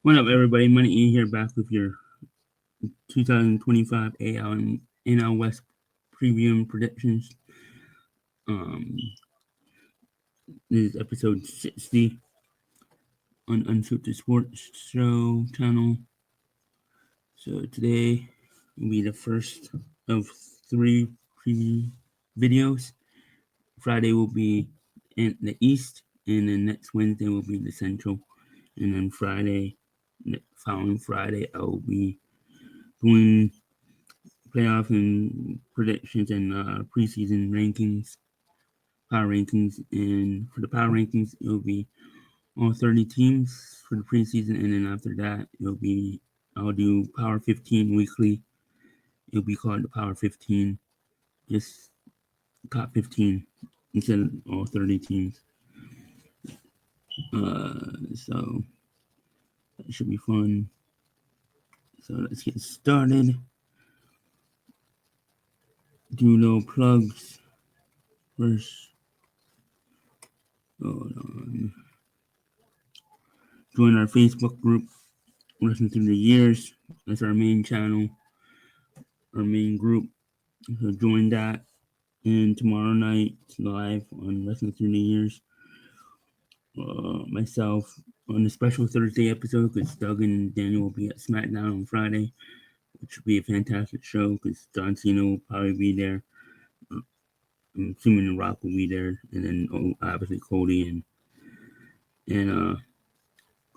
What up, everybody? MoneyE here, back with your 2025 AL and NL West preview and predictions. Um, this is episode 60 on Unscripted Sports Show channel. So today will be the first of 3 preview videos. Friday will be in the East, and then next Wednesday will be the Central, and then following Friday, I will be doing playoff and predictions and preseason rankings, power rankings. And for the power rankings, it will be all 30 teams for the preseason. And then after that, I'll do Power 15 weekly. It'll be called the Power 15, just top 15 instead of all 30 teams. So that should be fun. So let's get started. Do no plugs first. Hold on. Join our Facebook group, Listen Through the Years. That's our main channel, our main group. So join that. And tomorrow night, live on Listen Through the Years. Myself on the special Thursday episode, because Doug and Daniel will be at SmackDown on Friday, which will be a fantastic show because John Cena will probably be there. I'm assuming The Rock will be there, and then obviously Cody and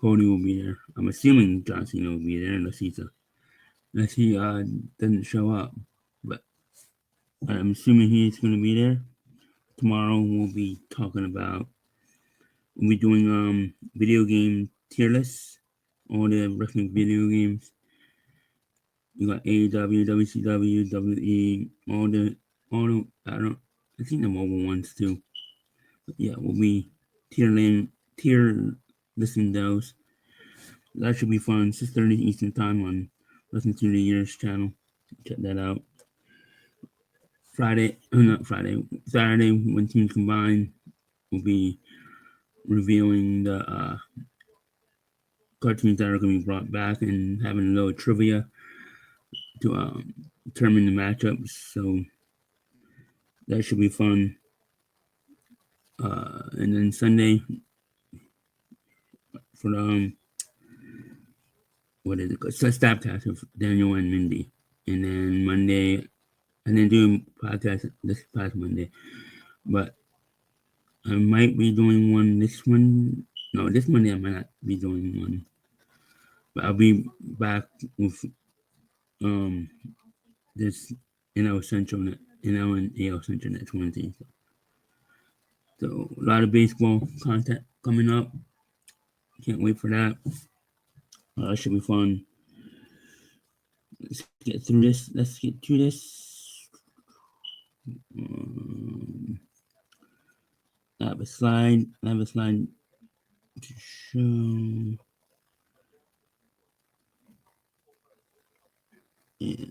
Cody will be there. I'm assuming John Cena will be there unless he doesn't show up. But I'm assuming he's going to be there. Tomorrow we'll be doing video game tier lists, all the wrestling video games. You got AEW, WCW, WWE, I think the mobile ones too. But yeah, we'll be tier listing those. That should be fun. 6:30 Eastern Time on Listen to the Years channel. Check that out. Saturday, when teams combine, we'll be revealing the cartoons that are going to be brought back and having a little trivia to determine the matchups. So that should be fun. And then Sunday for the what is it called? Stabcast with Daniel and Mindy. And then Monday, and then doing podcast this past Monday. But I might be doing one this Monday. No, this Monday I might not be doing one. But I'll be back with this NL Central, NL and AL Central next Wednesday. So a lot of baseball content coming up. Can't wait for that. It should be fun. Let's get through this. Let's get to this. I have a slide. To show. Yeah.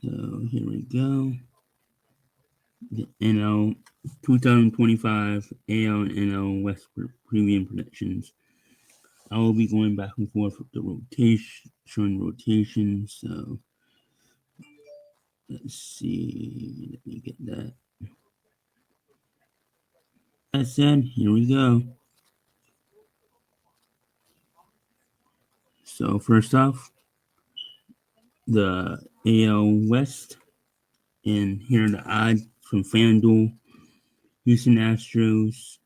So here we go. The NL 2025 AL and NL West premium predictions. I will be going back and forth with the showing rotation. So let's see. Let me get that. That said, here we go. So first off, the AL West, and here are the odds from FanDuel. Houston Astros.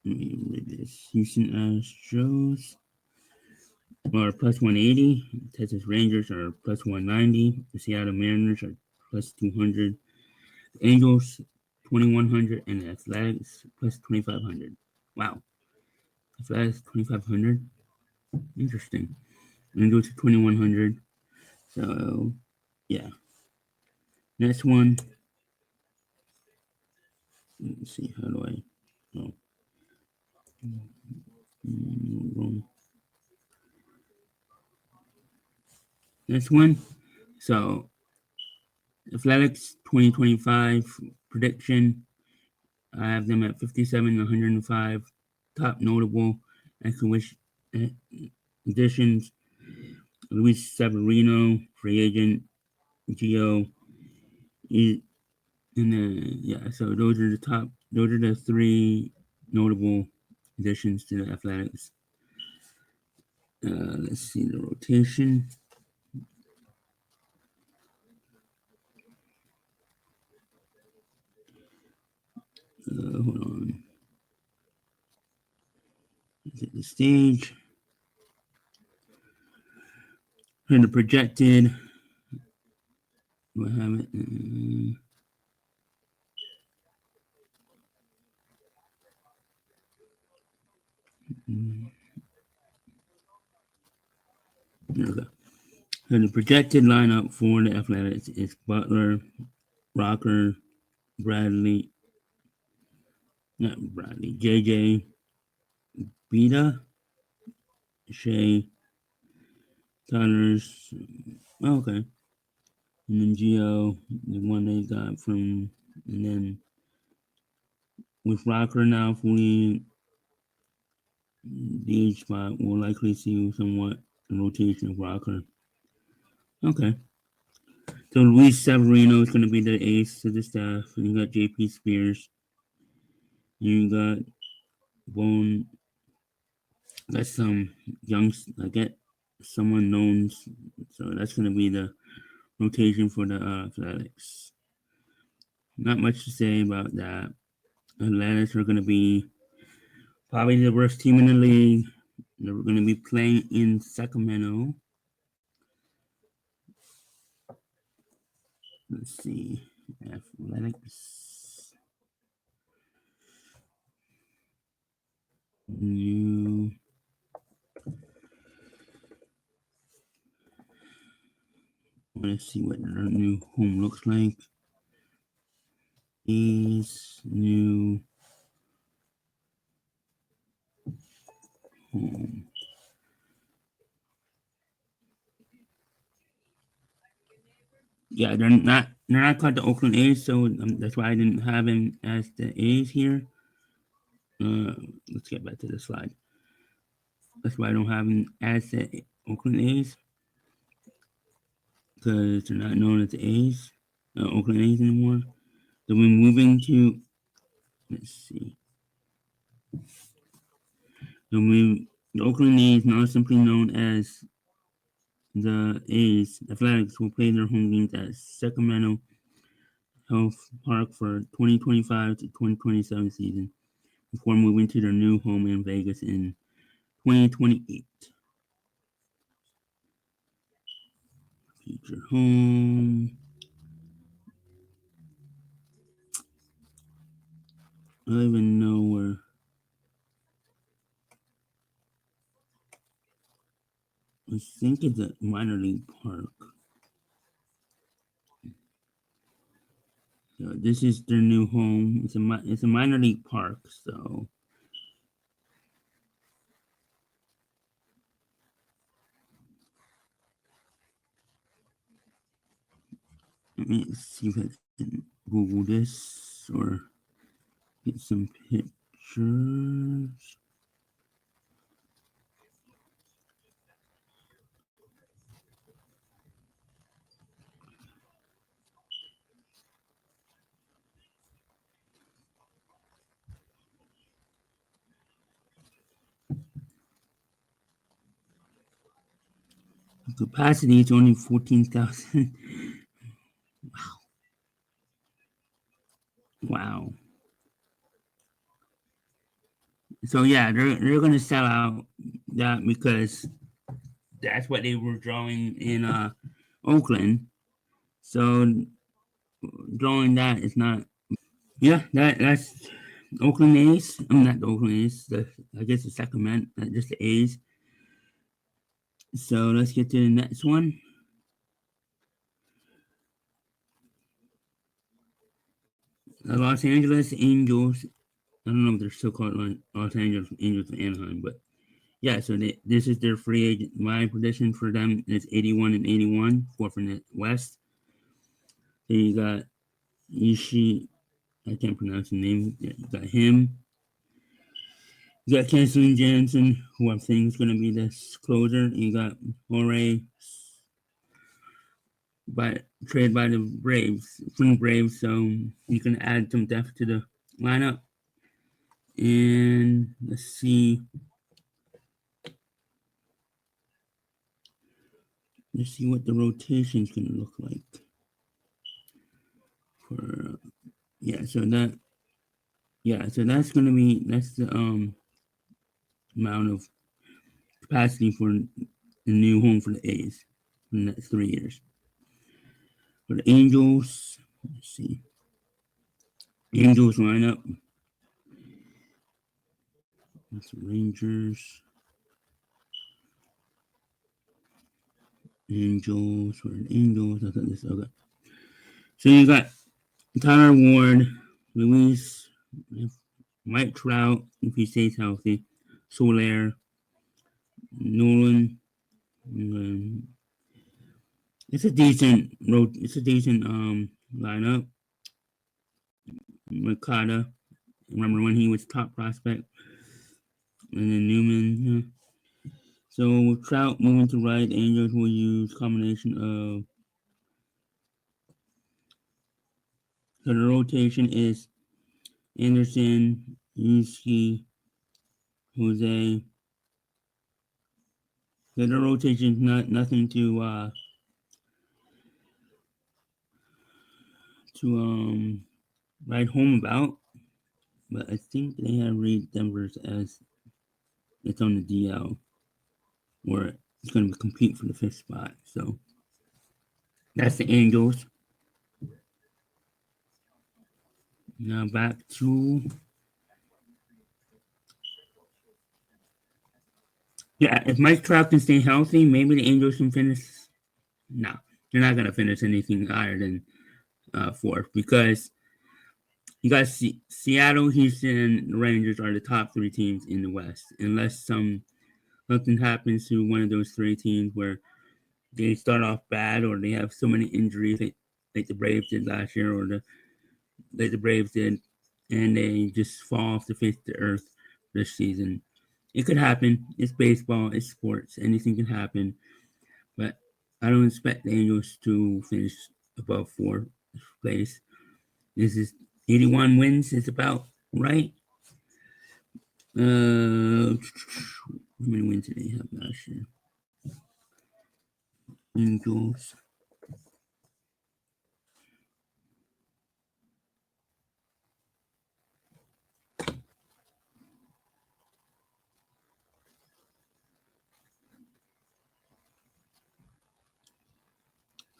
Let me read this. Houston Astros are plus 180. Texas Rangers are plus 190. The Seattle Mariners are plus 200. The Angels 2100, and the Athletics plus 2500. Wow, Athletics 2500. Interesting. Angels 2100. So yeah. Next one. Let's see. How do I? Oh. Next one. So Athletics 2025 prediction. I have them at 57, 105. Top notable Additions: Luis Severino, free agent. Gio, and then so those are the top. Those are the three notable additions to the Athletics. Let's see the rotation. Hold on. Let's hit the stage. And the projected. Do I have it? Okay. So the projected lineup for the Athletics is Butler, Rocker, Bradley, not Bradley, JJ, Beta, Shea, Tyler's. Okay. And then Gio, the one they got from, and then with Rocker now fully the age spot, we'll likely see somewhat a rotation of Rocker. Okay. So Luis Severino is going to be the ace of the staff. And you got JP Spears. You got Bone. Got some young. I get some unknowns. So that's going to be the rotation for the Athletics. Not much to say about that. Athletics are going to be probably the worst team in the league. They're going to be playing in Sacramento. Let's see. Athletics. New. Let's see what their new home looks like. Is new home. Yeah, they're not called the Oakland A's, so that's why I didn't have him as the A's here. Let's get back to the slide. That's why I don't have him as the Oakland A's, because they're not known as the A's, Oakland A's anymore. So we're moving to, let's see. So the Oakland A's, now simply known as the A's Athletics, will play their home games at Sacramento Health Park for 2025 to 2027 season before moving to their new home in Vegas in 2028. Future home. I don't even know where. I think it's a minor league park. So this is their new home. It's a minor league park. So let me see if I can Google this or get some pictures. The capacity is only 14,000. Wow. So yeah, they're gonna sell out that because that's what they were drawing in Oakland. So drawing that is not. Yeah, that's Oakland A's. I'm not the Oakland A's. I guess the Sacramento, just the A's. So let's get to the next one. The Los Angeles Angels. I don't know if they're still called Los Angeles Angels of Anaheim, but yeah. So this is their free agent. My prediction for them is 81 and 81 for from the West. So you got Ishii. I can't pronounce the name. Yeah, you got him. You got Kenson Jansen, who I think is going to be this closer. You got Jorge by trade by the Braves, from the Braves, so you can add some depth to the lineup. And let's see what the rotation is going to look like. For so that's going to be the amount of capacity for the new home for the A's in the next 3 years. For the Angels, let's see. Angels lineup. That's Rangers. Angels. For the Angels. I thought this okay. So you got Tyler Ward, Luis, Mike Trout, if he stays healthy, Soler, Nolan. It's a decent lineup. Makata, remember when he was top prospect, and then Newman. Yeah. So with Trout moving to right, Angels will use combination of. So the rotation is Anderson, Yuski, Jose. So the rotation is nothing to write home about, but I think they have read Denver's as it's on the DL, where it's going to compete for the fifth spot. So that's the Angels. Now back to if Mike Trout can stay healthy, maybe the Angels can finish. No, they're not going to finish anything higher than fourth, because you got Seattle, Houston, and the Rangers are the top three teams in the West, unless something happens to one of those three teams where they start off bad or they have so many injuries like the Braves did last year, or like the Braves did, and they just fall off the face of the earth this season. It could happen. It's baseball. It's sports. Anything can happen. But I don't expect the Angels to finish above fourth place. This is 81 wins. It's about right. How many wins did they have last year? Angels.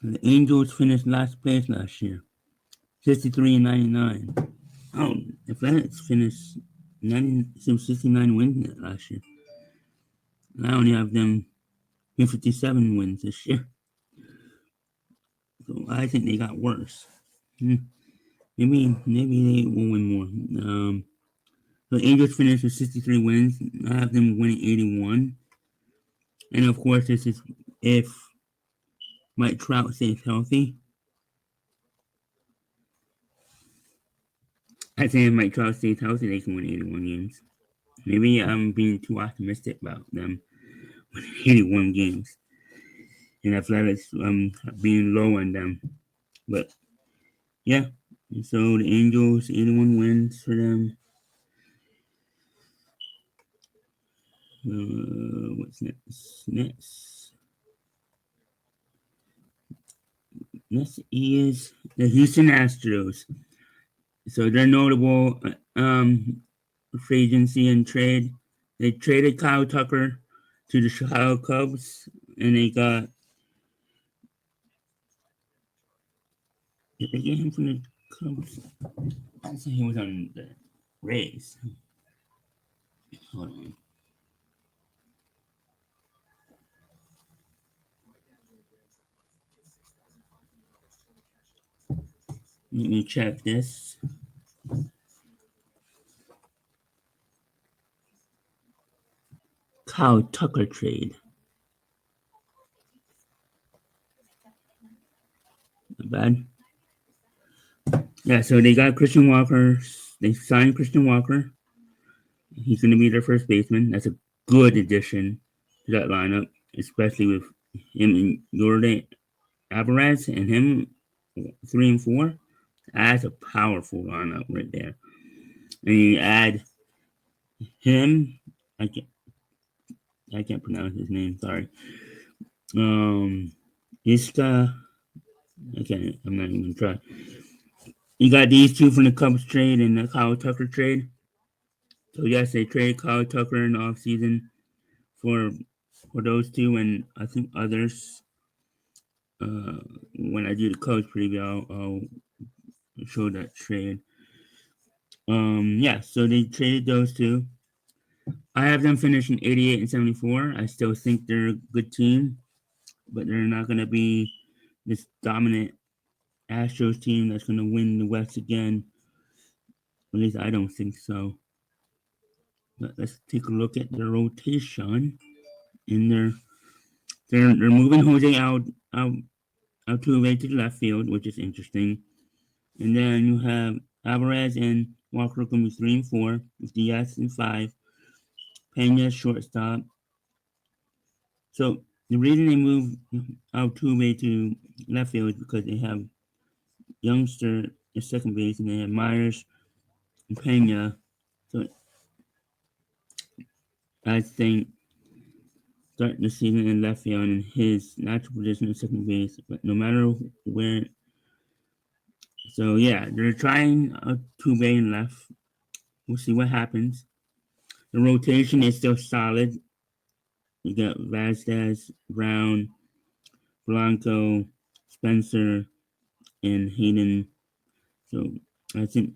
The Angels finished last place last year, 63 and 99. Oh, the Athletics finished 69 wins last year. I only have them 57 wins this year. So I think they got worse. Maybe they will win more. The Angels finished with 63 wins. I have them winning 81. And of course, this is if Mike Trout stays healthy. I think if Mike Trout stays healthy, they can win 81 games. Maybe I'm being too optimistic about them winning 81 games. And Athletics being low on them. But yeah. So the Angels, 81 wins for them. What's next? Next is the Houston Astros. So they're notable free agency and trade. They traded Kyle Tucker to the Chicago Cubs, and they got. Did they get him from the Cubs? I said he was on the Rays. Hold on. Let me check this. Kyle Tucker trade. Not bad. Yeah, so they got Christian Walker. They signed Christian Walker. he's going to be their first baseman. That's a good addition to that lineup, especially with him and Jordan Alvarez and him 3 and 4. That's a powerful lineup right there. And you add him. I can't. I can't pronounce his name. Sorry. Iska. I can't. I'm not even gonna try. You got these two from the Cubs trade and the Kyle Tucker trade. So yes, they traded Kyle Tucker in the offseason for for those two, and I think others. Uh, when I do the Cubs preview, I'll show that trade. Yeah. So they traded those two. I have them finishing 88 and 74. I still think they're a good team, but they're not going to be this dominant Astros team that's going to win the West again. At least I don't think so. But let's take a look at their rotation. In they're moving Jose Altuve to the left field, which is interesting. And then you have Alvarez and Walker going to be 3 and 4 with Diaz in 5. Pena shortstop. So the reason they moved Altuve to left field is because they have youngster at second base and they have Myers and Pena. So I think starting the season in left field in his natural position at second base, but no matter where. So yeah, they're trying a two-way in left. We'll see what happens. The rotation is still solid. You got Vasquez, Brown, Blanco, Spencer, and Hayden. So I think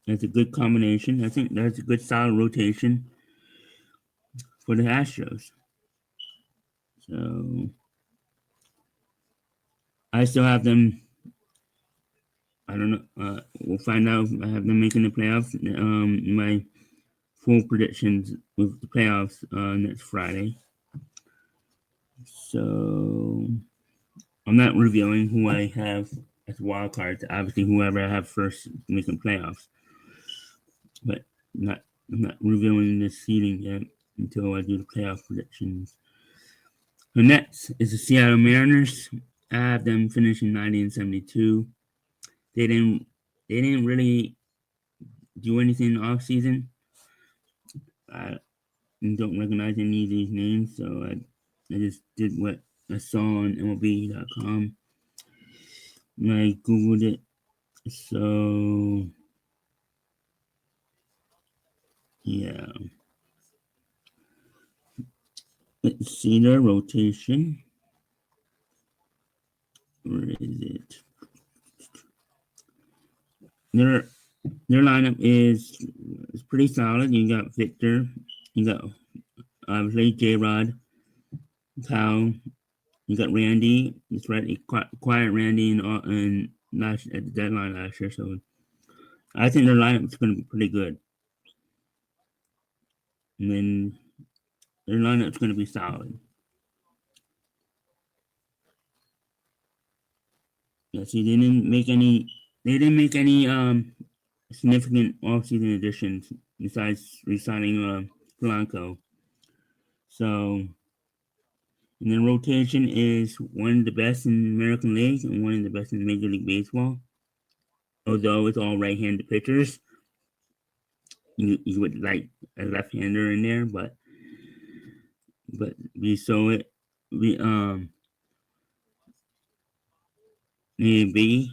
that's a good combination. I think that's a good solid rotation for the Astros. So I still have them. I don't know. We'll find out if I have them making the playoffs. My full predictions with the playoffs next Friday. So I'm not revealing who I have as wild cards. Obviously, whoever I have first making playoffs, but I'm not revealing the seeding yet until I do the playoff predictions. The next is the Seattle Mariners. I have them finishing 90 and 72. They didn't really do anything in the off season. I don't recognize any of these names, so I just did what I saw on MLB.com. And I googled it. So yeah. Let's see their rotation. Where is it? Their lineup is pretty solid. You got Victor, you got obviously J Rod, Kyle, you got Randy. It's right, quiet Randy and last at the deadline last year. So I think their lineup is going to be pretty good. And then their lineup is going to be solid. Yeah, see, they didn't make any significant offseason additions besides re-signing Blanco. So, and then rotation is one of the best in the American League and one of the best in Major League Baseball. Although it's all right-handed pitchers, you would like a left-hander in there, but we saw it. Maybe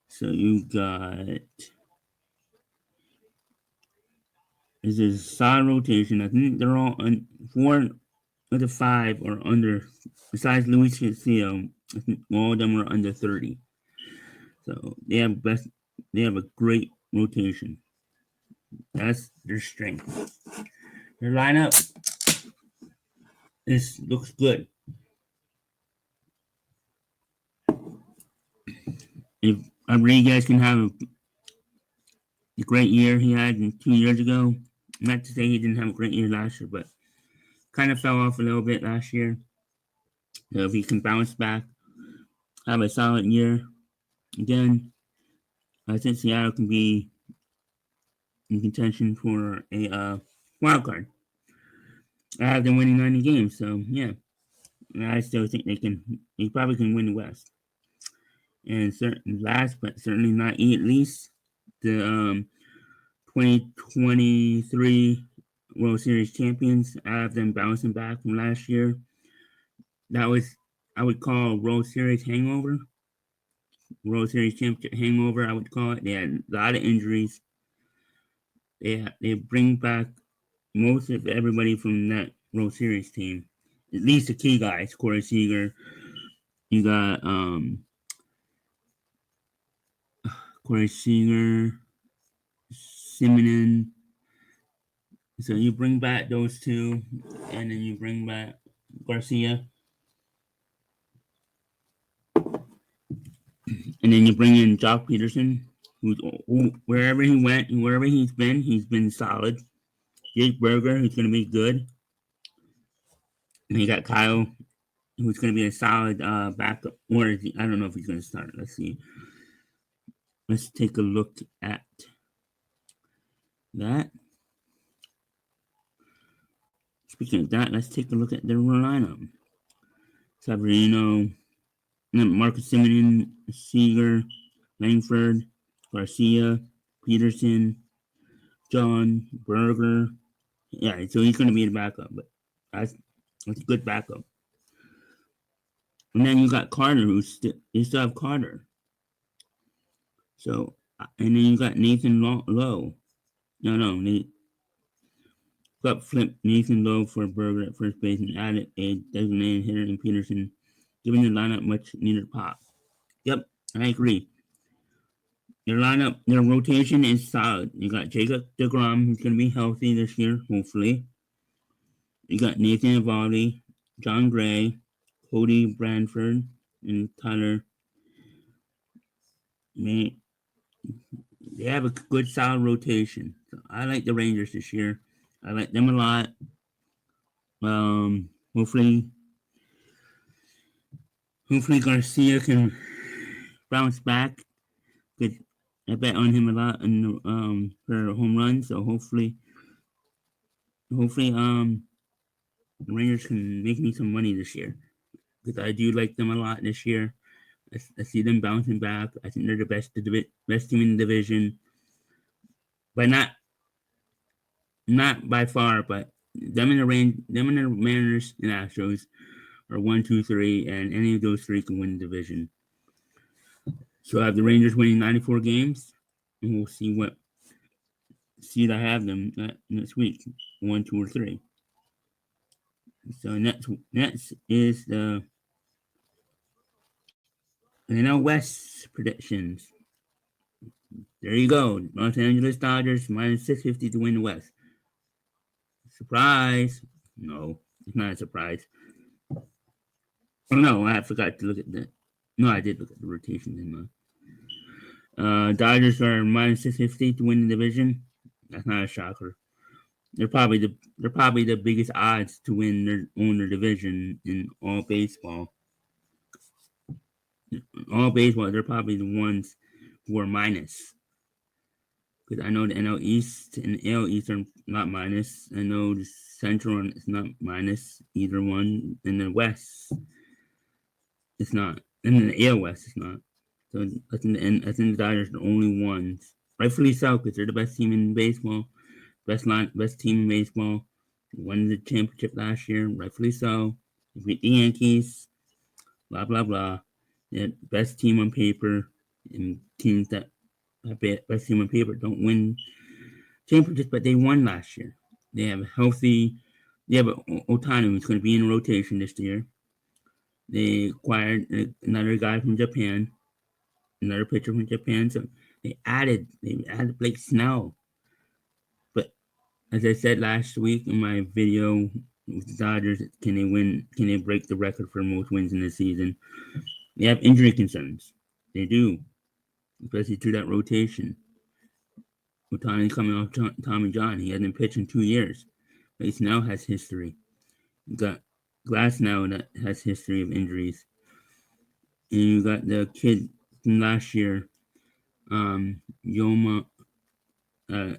so you got. This is solid rotation. I think they're all 4 of the 5 are under. Besides Luis Castillo, I think all of them are under 30. So they have a great rotation. That's their strength. Their lineup looks good. If Rodriguez can have a great year he had 2 years ago, not to say he didn't have a great year last year, but kind of fell off a little bit last year. So if he can bounce back, have a solid year again, I think Seattle can be in contention for a wild card. I have them winning 90 games, so yeah, I still think they probably can win the West. And last but certainly not least, the 2023 World Series champions. I have them bouncing back from last year. That was, I would call, World Series hangover. World Series championship hangover, I would call it. They had a lot of injuries. They bring back most of everybody from that World Series team. At least the key guys, Corey Seager. You got Corey Seager, Simonin. So you bring back those two, and then you bring back Garcia, and then you bring in Jock Peterson, who wherever he went, wherever he's been solid. Jake Berger, who's going to be good, and you got Kyle, who's going to be a solid backup. Or is he, I don't know if he's going to start. Let's see. Let's take a look at that. Speaking of that, let's take a look at their lineup. Severino, Marcus Simeon, Seager, Langford, Garcia, Peterson, John, Berger. Yeah, so he's going to be the backup, but that's a good backup. And then you got Carter, you still have Carter. So, and then you got Nathan Lowe. No, got flipped Nathan Lowe for Berger at first base and added a designated hitter in Peterson, giving the lineup much needed pop. Yep, I agree. Their lineup, their rotation is solid. You got Jacob DeGrom, who's going to be healthy this year, hopefully. You got Nathan Eovaldi, John Gray, Cody Branford, and Tyler. They have a good, solid rotation. So I like the Rangers this year. I like them a lot. Hopefully Garcia can bounce back. Cause I bet on him a lot for home runs. So hopefully the Rangers can make me some money this year. Because I do like them a lot this year. I see them bouncing back. I think they're the best team in the division, but not by far. But them and the Mariners and Astros are 1, 2, 3, and any of those three can win the division. So I have the Rangers winning 94 games, and we'll see what seed I have them next week, 1, 2, or 3. So next is the NL West predictions. There you go. Los Angeles Dodgers minus 650 to win the West. Surprise. No, it's not a surprise. Oh, no, I forgot to look at that. No, I did look at the rotation. Dodgers are minus 650 to win the division. That's not a shocker. They're probably the biggest odds to win their division in all baseball. All baseball, they're probably the ones who are minus. Because I know the NL East and AL East are not minus. I know the Central is not minus either one. And the West, it's not. And the AL West is not. So I think the Dodgers are the only ones, rightfully so, because they're the best team in baseball, best team in baseball. Won the championship last year, rightfully so. They beat the Yankees. Blah blah blah. They're the best team on paper, and teams that best team on paper don't win championships, but they won last year. They have Otani, who's going to be in rotation this year. They acquired another guy from Japan, another pitcher from Japan. So they added Blake Snell. But as I said last week in my video with the Dodgers, can they win? Can they break the record for most wins in the season? They have injury concerns. They do, especially to that rotation. Otani coming off Tommy John. He hasn't pitched in 2 years. Blake Snell has history. You got Glass now that has history of injuries. And you got the kid from last year, Yoma, uh,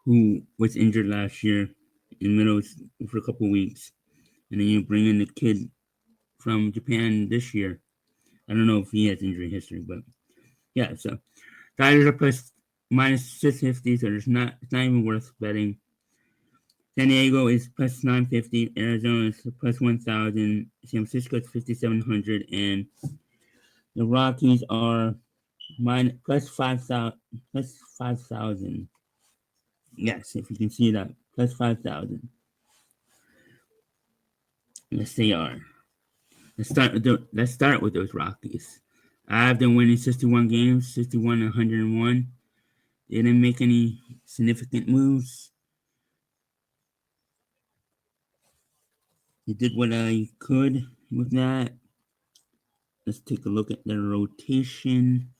who was injured last year in the middle for a couple weeks, and then you bring in the kid from Japan this year. I don't know if he has injury history, but yeah. So Tigers are plus minus 650, so it's not even worth betting. San Diego is plus 950, Arizona is plus 1,000, San Francisco is 5,700, and the Rockies are plus 5,000. Plus 5,000. Yes, if you can see that, plus 5,000. Yes, they are. Let's start with those Rockies. I have them winning 61 games, 61 and 101. They didn't make any significant moves. They did what I could with that. Let's take a look at their rotation.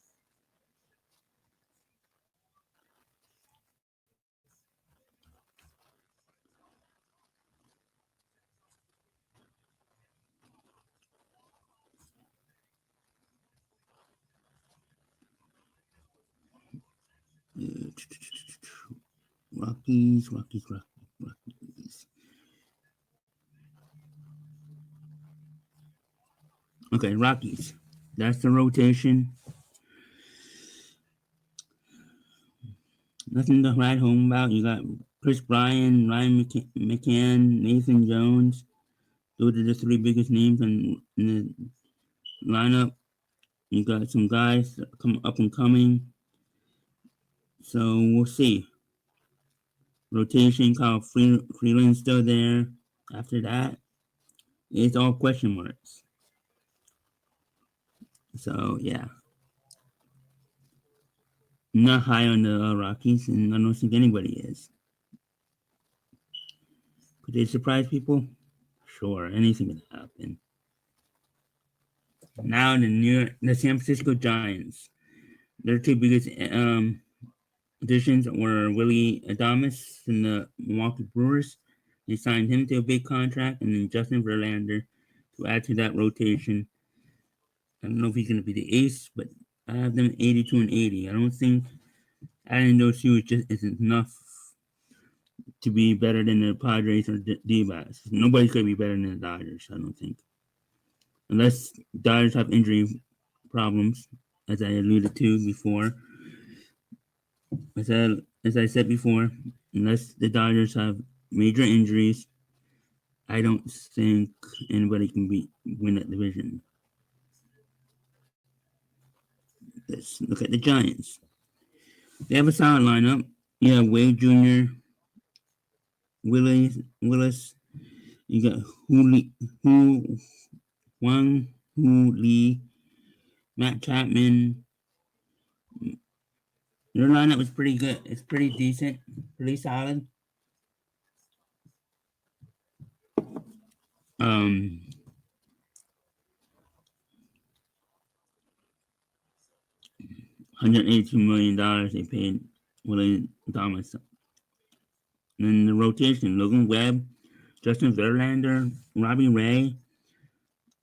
Rockies. Okay, Rockies. That's the rotation. Nothing to write home about. You got Chris Bryan, Ryan McCann, Nathan Jones. Those are the three biggest names in the lineup. You got some guys come up and coming. So we'll see. Rotation, Kyle Freeland's still there. After that, it's all question marks. So yeah, I'm not high on the Rockies, and I don't think anybody is. Could they surprise people? Sure, anything could happen. Now the San Francisco Giants. Their two biggest additions were Willie Adames from the Milwaukee Brewers. They signed him to a big contract, and then Justin Verlander to add to that rotation. I don't know if he's going to be the ace, but I have them 82 and 80. I don't think adding those two is enough to be better than the Padres or D-backs. Nobody's going to be better than the Dodgers, I don't think. Unless Dodgers have injury problems, as I alluded to before. As I said before, unless the Dodgers have major injuries, I don't think anybody can win that division. Let's look at the Giants. They have a solid lineup. You have Wade Jr., Willis. You got Wang Hu Lee, Matt Chapman. Their lineup is pretty good. It's pretty decent, pretty solid. $182 million they paid Willie Thomas. And then the rotation: Logan Webb, Justin Verlander, Robbie Ray,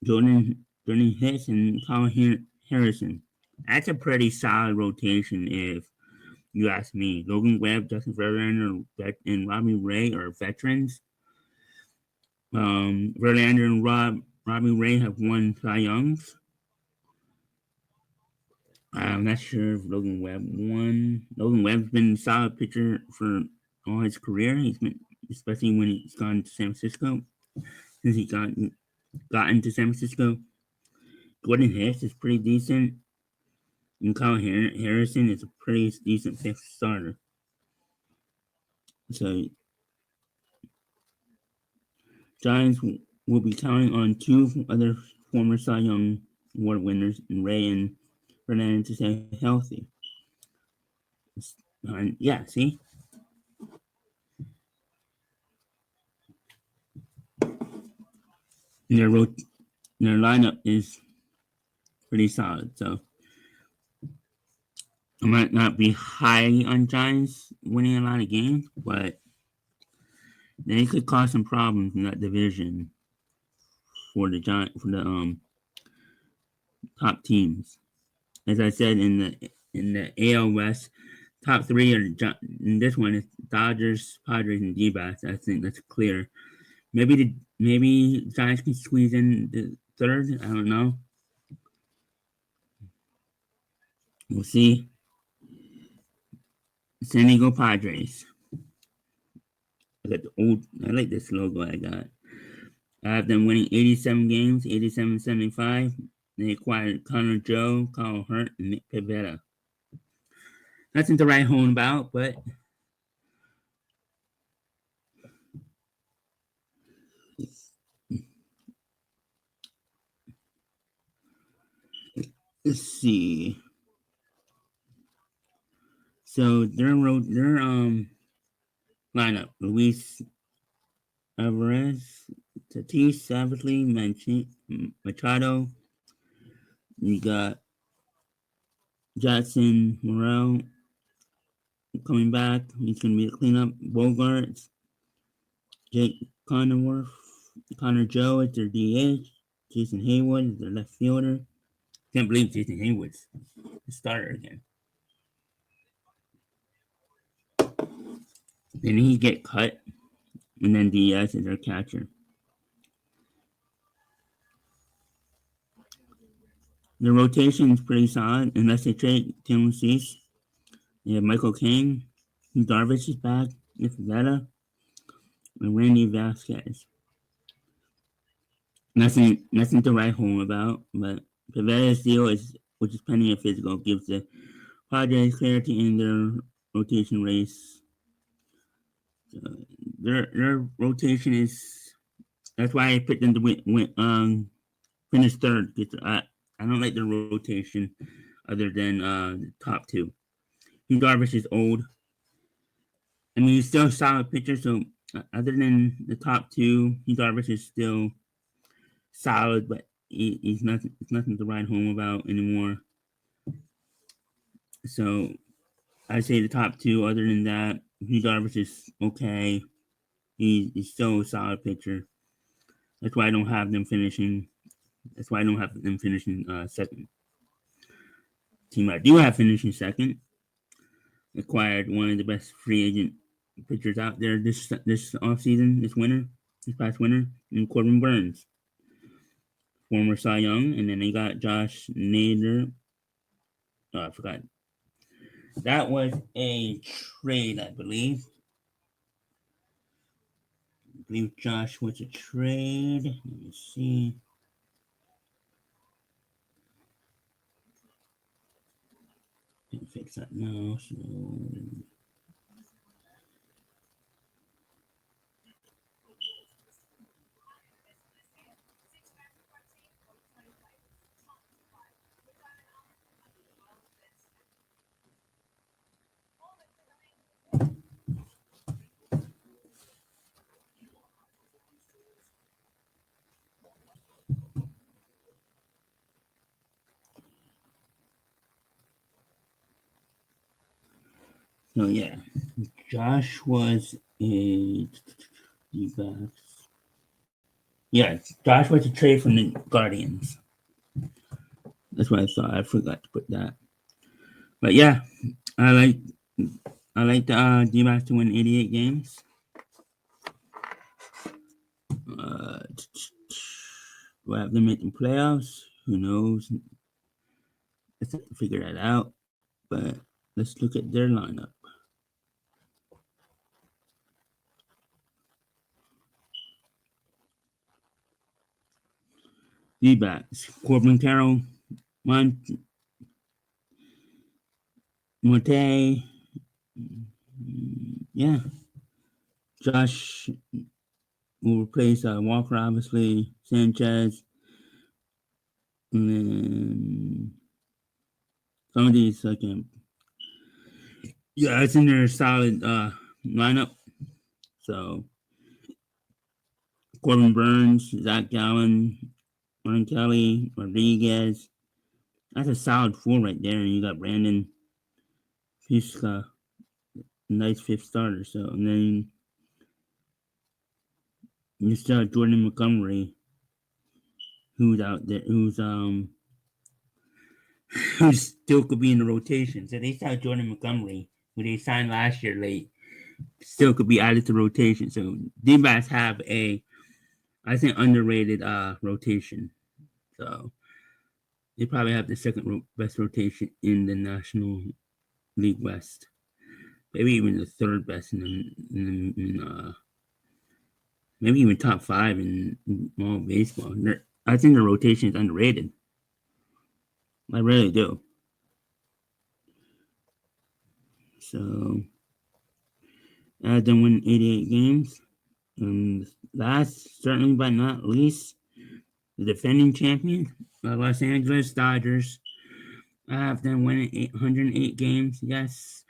Jordan Hicks, and Colin Harrison. That's a pretty solid rotation, if you ask me. Logan Webb, Justin Verlander, and Robbie Ray are veterans. Verlander and Robbie Ray have won Cy Youngs. I'm not sure if Logan Webb won. Logan Webb's been a solid pitcher for all his career. He's been, especially when he's gone to San Francisco. Since he got into San Francisco, Gordon Hicks is pretty decent, and Kyle Harrison is a pretty decent fifth starter. So, Giants will be counting on two other former Cy Young Award winners, Ray and Fernandez, to stay healthy. Yeah, see? Their lineup is pretty solid, so I might not be high on Giants winning a lot of games, but they could cause some problems in that division for the top teams. As I said in the In the AL West, top three are in this one is Dodgers, Padres, and D-backs. I think that's clear. Maybe Giants can squeeze in the third. I don't know. We'll see. San Diego Padres. I like this logo I got. I have them winning 87 games, 87-75. They acquired Connor Joe, Carl Hurt, and Nick Pivetta. Nothing to write home about, but let's see. So their lineup: Luis Alvarez, Tatis, Savagely, Machado. You got Jackson Morrell coming back. He's going to be the cleanup. Bogarts, Jake Connor Joe is their DH. Jason Haywood is their left fielder. Can't believe Jason Haywood's the starter again. Then he get cut, and then Diaz is their catcher. The rotation is pretty solid, unless they trade Tim Cease. They have Michael King, Darvish is back, Nick Vetta, and Randy Vasquez. Nothing to write home about, but Pivetta's deal which is pending a physical, gives the Padres clarity in their rotation race. Their rotation is, that's why I picked them to finish third. I don't like their rotation other than the top two. Darvish is old. I mean, he's still a solid pitcher, so other than the top two, Darvish is still solid, but he's nothing to write home about anymore. So I say the top two. Other than that, Darvish is okay. He's still a solid pitcher. That's why I don't have them finishing. That's why I don't have them finishing second. Team I do have finishing second acquired one of the best free agent pitchers out there this offseason, this past winter, and Corbin Burns, former Cy Young, and then they got Josh Nader. Oh, I forgot. That was a trade, I believe. I believe Josh was a trade. Let me see. Can't fix that now. So yeah, Josh was a D-backs. Yeah, Josh was a trade from the Guardians. That's what I thought. I forgot to put that. But yeah, I like the D-backs to win 88 games. Do I have them making playoffs? Who knows? Let's have to figure that out. But let's look at their lineup. D-backs: Corbin Carroll, Monte, yeah. Josh will replace Walker, obviously. Sanchez, and then some of these yeah, it's in their solid lineup. So Corbin Burns, Zach Gallen, Ryan Kelly, Rodriguez. That's a solid four right there. And you got Brandon Piska, nice fifth starter. So, and then you still have Jordan Montgomery, who's out there, who's who still could be in the rotation. So they saw Jordan Montgomery, who they signed last year late, still could be added to rotation. So D-backs have I think, underrated rotation. So they probably have the second best rotation in the National League West. Maybe even the third best maybe even top 5 in all baseball. I think the rotation is underrated. I really do. So, them win 88 games. Last, certainly but not least, the defending champion, the Los Angeles Dodgers. I have them winning 108 games. Yes.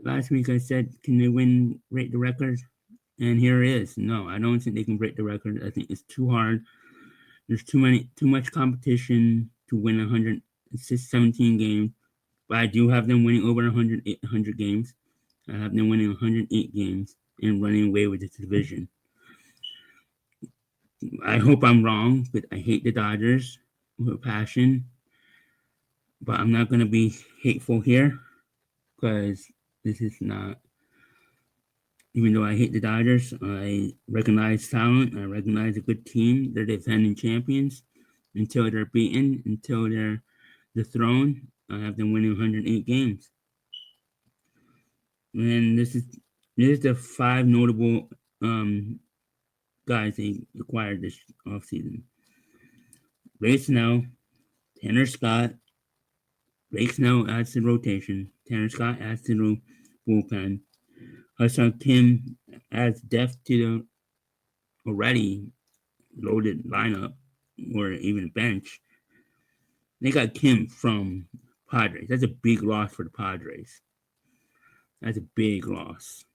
Last week I said, can they break the record? And here it is. No, I don't think they can break the record. I think it's too hard. There's too much competition to win 117 games. But I do have them winning over 100 games. I have them winning 108 games and running away with this division. I hope I'm wrong, but I hate the Dodgers with passion. But I'm not going to be hateful here because this is not. Even though I hate the Dodgers, I recognize talent. I recognize a good team. They're defending champions. Until they're beaten, until they're dethroned, I have them winning 108 games. And this is the 5 notable guys they acquired this offseason. Blake Snell, Tanner Scott. Blake Snell adds to the rotation. Tanner Scott adds to the bullpen. Ha-Seong Kim adds depth to the already loaded lineup or even bench. They got Kim from Padres. That's a big loss for the Padres. That's a big loss.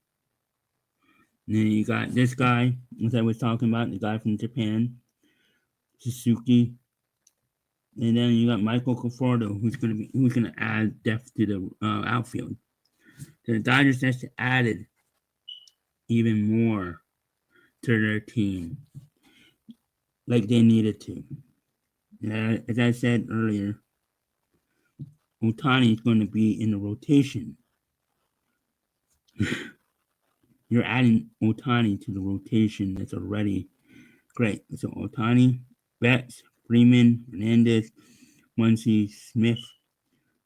And then you got this guy, as I was talking about, the guy from Japan, Suzuki. And then you got Michael Conforto, who's gonna add depth to the outfield. So the Dodgers just added even more to their team, like they needed to. As I said earlier, Ohtani is going to be in the rotation. You're adding Ohtani to the rotation that's already great. So Ohtani, Betts, Freeman, Hernandez, Muncy, Smith,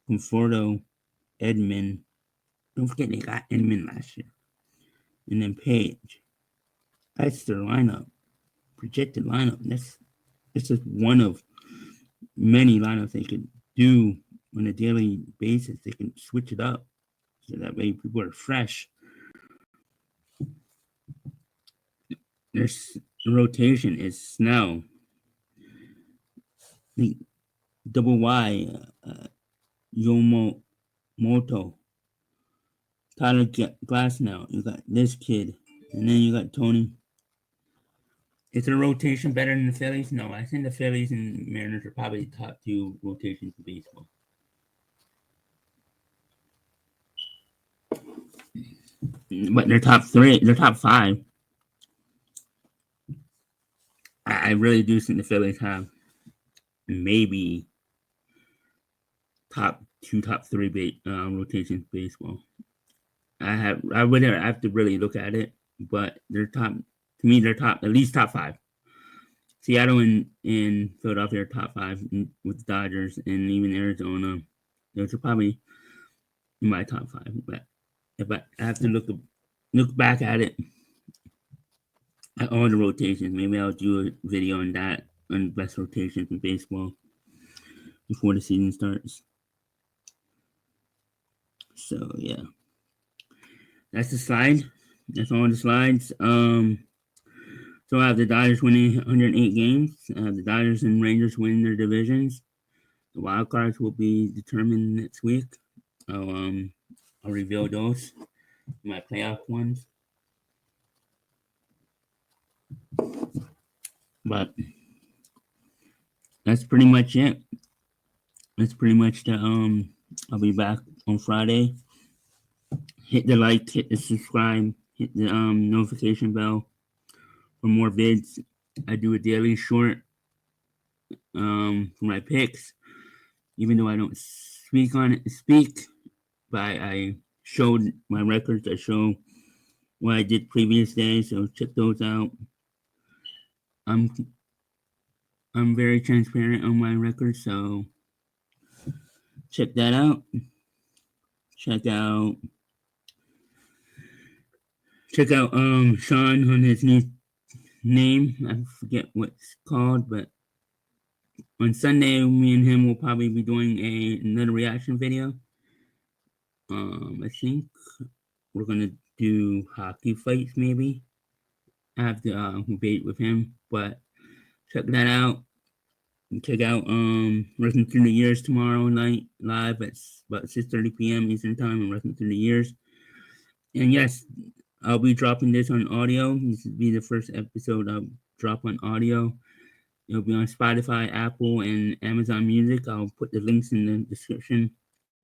Conforto, Edman. Don't forget they got Edman last year. And then Page. That's their lineup. Projected lineup. That's just one of many lineups they could do on a daily basis. They can switch it up so that way people are fresh. Their rotation is Snell, Double Y, Yomoto, Tyler Glasnow. You got this kid, and then you got Tony. Is their rotation better than the Phillies? No, I think the Phillies and Mariners are probably the top 2 rotations in baseball. But they're top 3, they're top 5. I really do think the Phillies have maybe top 2, top 3 rotations in baseball. I would have to really look at it, but they're top. To me, they're top, at least top 5. Seattle and Philadelphia are top 5 with the Dodgers, and even Arizona. Those are probably in my top 5. But if I have to look back at it, at all the rotations, maybe I'll do a video on that, on best rotations in baseball before the season starts. So yeah, that's the slide. That's all the slides. So I have the Dodgers winning 108 games. I have the Dodgers and Rangers winning their divisions. The wild cards will be determined next week. I'll reveal those, my playoff ones. But that's pretty much it. That's pretty much I'll be back on Friday. Hit the like, hit the subscribe, hit the notification bell for more vids. I do a daily short for my picks. even though I don't speak, but I showed my records. I show what I did previous days, so check those out. I'm I'm very transparent on my records, so check that out. Check out Sean on his new name. I forget what it's called, but on Sunday me and him will probably be doing another reaction video. I think we're gonna do hockey fights maybe. I have to debate with him, but check that out. Check out Wrestling Through the Years tomorrow night live at about 6:30 p.m. Eastern Time on Wrestling Through the Years. And yes, I'll be dropping this on audio. This will be the first episode I'll drop on audio. It'll be on Spotify, Apple, and Amazon Music. I'll put the links in the description.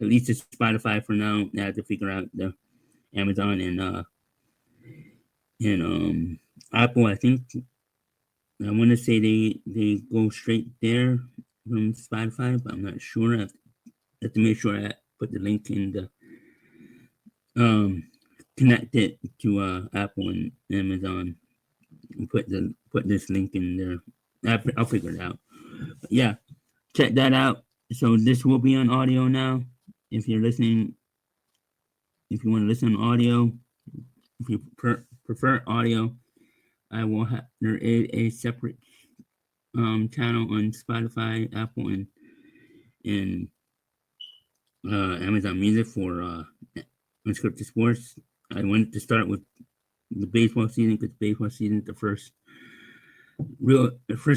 At least it's Spotify for now. I have to figure out the Amazon and Apple. I think I want to say they go straight there from Spotify, but I'm not sure. I have to make sure I put the link in the connect it to Apple and Amazon and put this link in there. I'll figure it out. But yeah, check that out. So this will be on audio now. If you're listening, if you want to listen on audio, if you prefer audio, I will have there is a separate channel on Spotify, Apple, and Amazon Music for Unscripted Sports. I wanted to start with the baseball season because baseball season is the first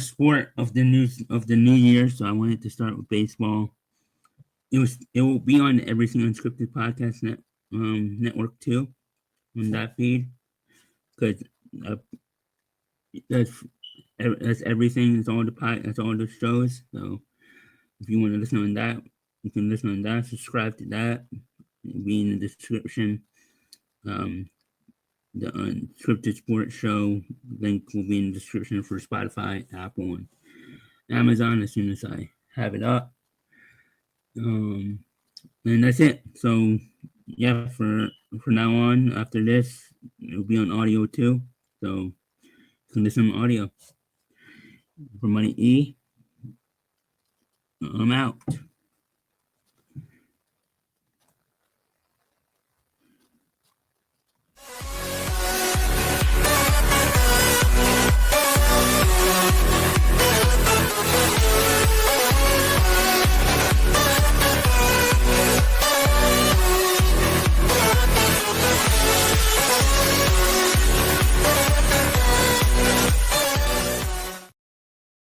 sport of the new year. So I wanted to start with baseball. It will be on Everything Unscripted Podcast Network too, on that feed, because that's everything. That's all that's all the shows. So if you want to listen on that, you can listen on that. Subscribe to that. It'll be in the description. The Unscripted Sports Show link will be in the description for Spotify, Apple, and Amazon as soon as I have it up. And that's it. So yeah, for now on, after this, it'll be on audio too. So you can listen on audio. For MoneyE, I'm out.